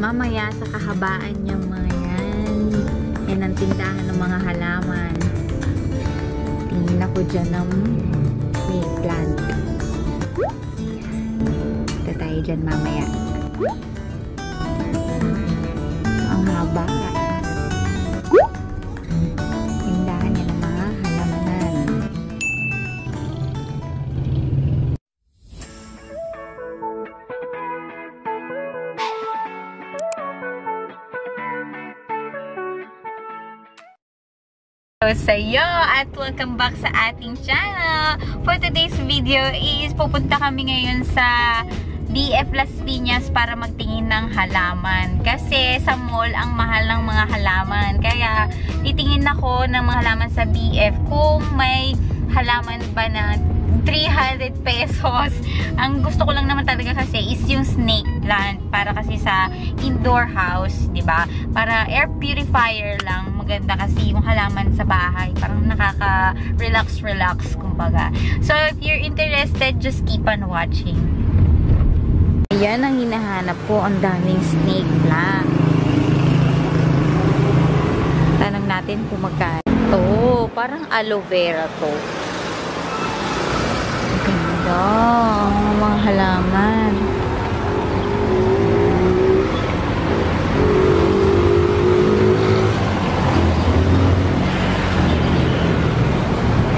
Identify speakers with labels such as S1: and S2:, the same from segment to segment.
S1: Mamaya sa kahabaan niyang mga yan. Yan ang tindahan ng mga halaman. Tingin ako dyan ng snake plant. Ito tayo dyan mamaya. Ang haba. Tindahan niya ng mga halamanan. Sa'yo at welcome back sa ating channel. For today's video is pupunta kami ngayon sa BF Las Piñas para magtingin ng halaman. Kasi sa mall ang mahal ng mga halaman. Kaya titingin ako ng mga halaman sa BF kung may halaman ba na 300 pesos. Ang gusto ko lang naman talaga kasi is yung snake plant para kasi sa indoor house, 'di ba? Para air purifier lang. Maganda kasi yung halaman sa bahay. Parang nakaka-relax kumbaga. So if you're interested, just keep on watching. Ayan ang hinahanap ko, ang daming snake plant. Tanong natin kung magkano. Oh, parang aloe vera to. Ganda, mga halaman.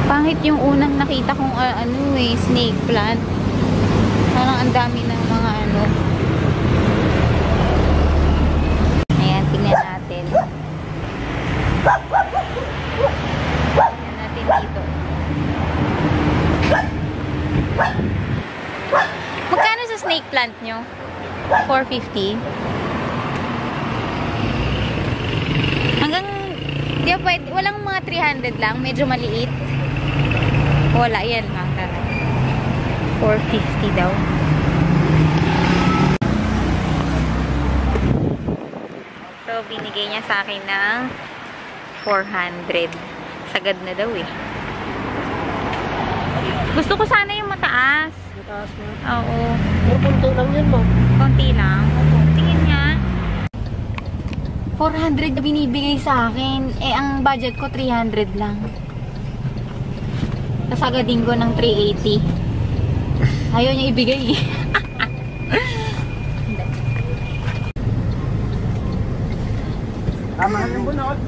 S1: Pangit yung unang nakita kong snake plant. Parang ang dami ng mga Ayan, tingnan natin. Tingnan natin dito. Magkano sa snake plant nyo? 450? Hanggang, di ba pwede, walang mga 300 lang, medyo maliit. Wala, yan lang. 450 daw. So, binigay niya sa akin ng 400. Sagad na daw eh. Gusto ko sana yung mataas.
S2: Mataas na?
S1: Oo.
S2: Pero konti lang yun, ma'am.
S1: Konti lang? Tingin nga. 400 na binibigay sa akin. Eh, ang budget ko 300 lang. Kasagadin ko ng 380. Ayaw niya ibigay.
S2: Tama na yung bunot.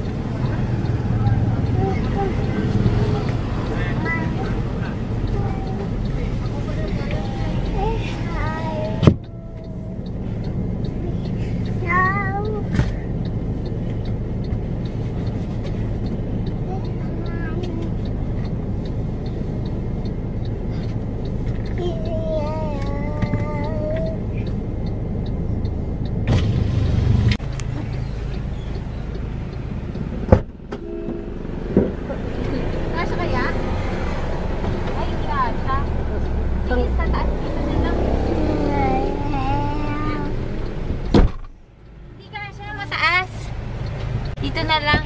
S1: Dito na lang.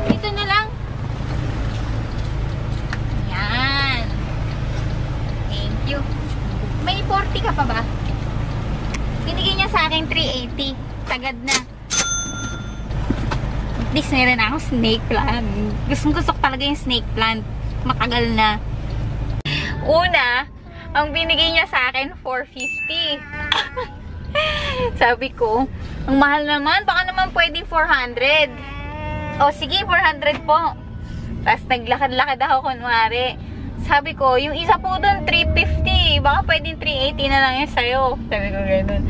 S1: Dito na lang. Yan. Thank you. May 40 ka pa ba? Binigay niya sa akin 380. Sagad na. At least meron na akong snake plant. Gusto ko talaga yung snake plant. Matagal na. Una, ang binigay niya sa akin 450. Sabi ko, ang mahal naman, baka naman pwedeng 400. O sige, 400 po. Tapos naglakad-lakad ako kunwari. Sabi ko, yung isa po doon 350, baka pwedeng 380 na lang yun sa'yo. Sabi ko gano'n.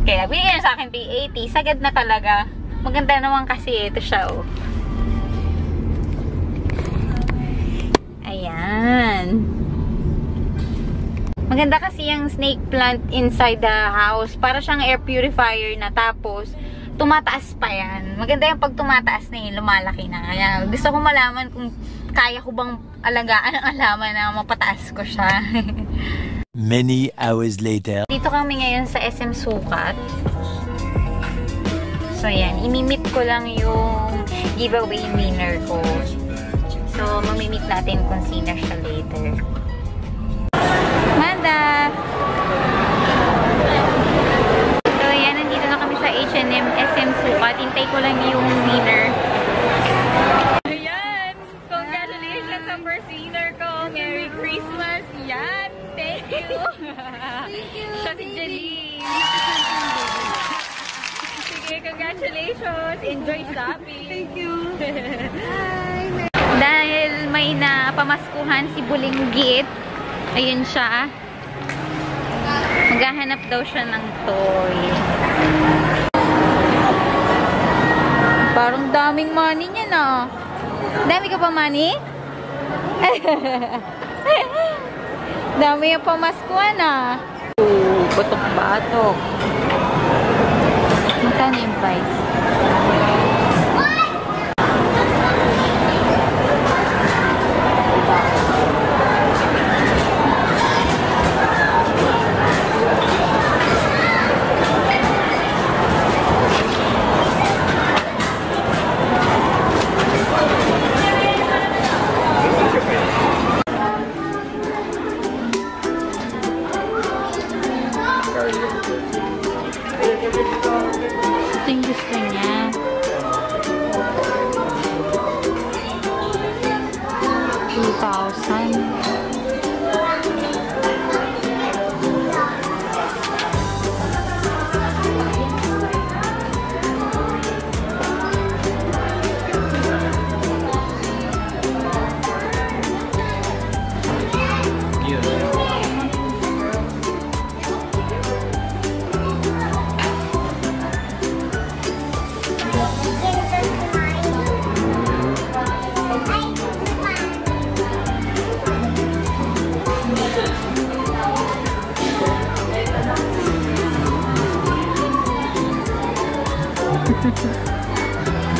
S1: Kaya binigyan sa akin 380, sagad na talaga. Maganda naman kasi ito siya, oh. Ayan. Maganda kasi yung snake plant inside the house. Para siyang air purifier na, tapos tumataas pa yan. Maganda yung pag tumataas na yun, lumalaki na. Kaya gusto ko malaman kung kaya ko bang alagaan ang alaman na mapataas ko siya.
S3: Many hours later.
S1: Dito kami ngayon sa SM Sukat. So yan, imimit ko lang yung giveaway winner ko. So mamimit natin kung sino siya later. Manda! So yan, nandito na kami sa H&M. Hinihintay ko lang yung winner. Ayan! Congratulations sa first winner ko! Merry Christmas! Yan! Thank you!
S4: Thank you.
S1: Siya si Jeline. Sige, congratulations! Enjoy shopping!
S4: Thank you. Hi.
S1: Dahil may napamaskuhan si Bulinggit, ayun siya. Maghahanap daw siya ng toy. Parang daming money niya na. Dami ka pa money? Dami yung pamaskuhan na. Batok-batok. Magkano yung price? Ito yung gusto niya. $2,000.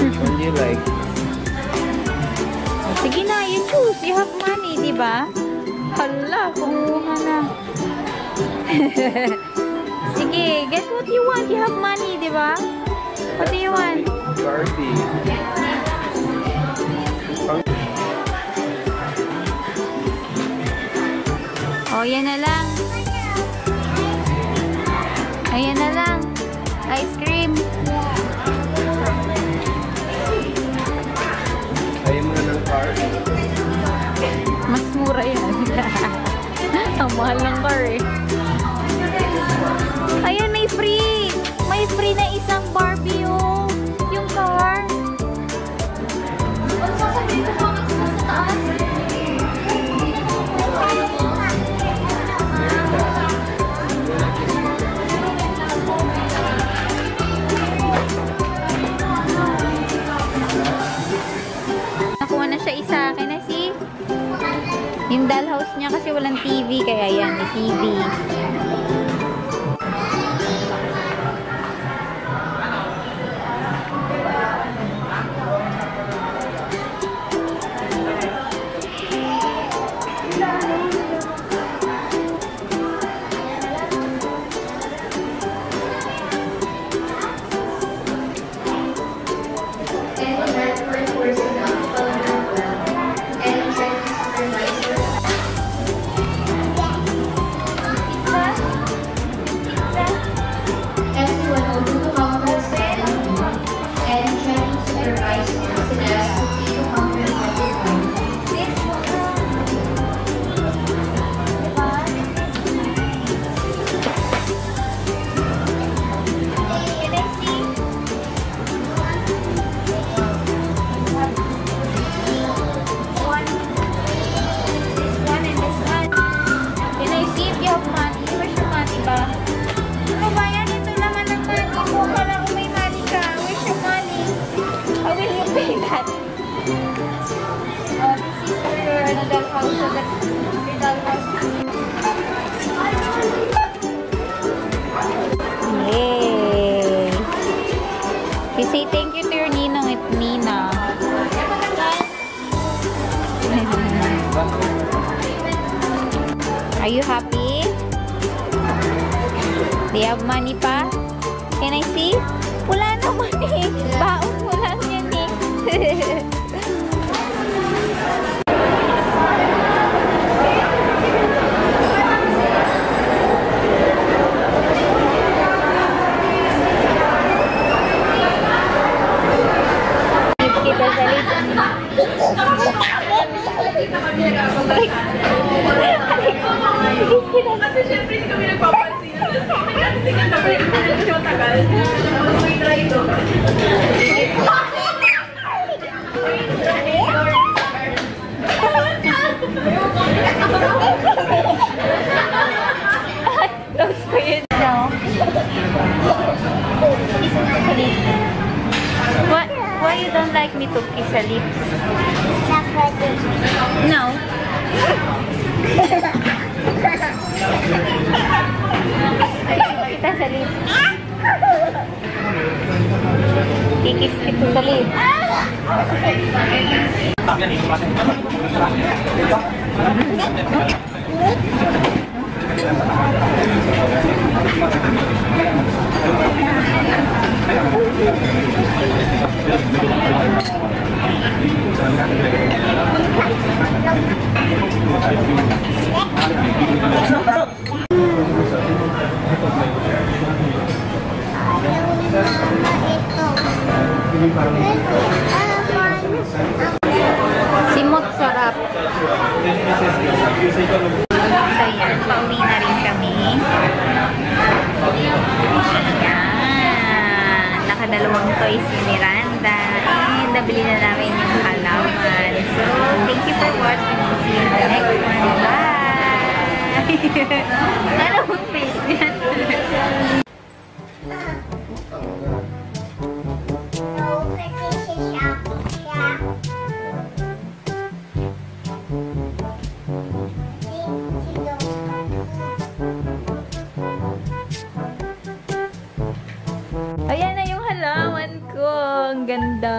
S2: Which one do you like?
S1: Sige na, you choose. You have money, di ba? Hala, kumuha na. Sige, get what you want. You have money, di ba? What do you want?
S2: Barbie.
S1: Oh, yan na lang. Ayan na lang. Ice cream.
S2: Ayaw mo na ng car?
S1: Mas mura yan. Ang mahal ng car eh. Ayan, may free. May free na isang Barbie yung car.
S4: Ano sasabihin ko mga sa taas?
S1: Nakuha na siya isa akin na si yung dollhouse niya kasi walang TV kaya yan, may TV. Yay! You say thank you to your ninang at Nina. Are you happy? Do you have money pa? Can I see? Wala naman eh. Baon mo lang yan eh. Close ko yun. No. Why you don't like me to kiss sa lips? No. Kita sa lips. Kikis kita sa lips. Simot sarap. So yan, pauwi na rin kami. Ayan. Nakadalawang toys ni Miranda. And nabili na namin yung halaman. So, thank you for watching. See you in the next one. Bye! Ano mong face yan? Ayan na yung halaman ko. Ang ganda.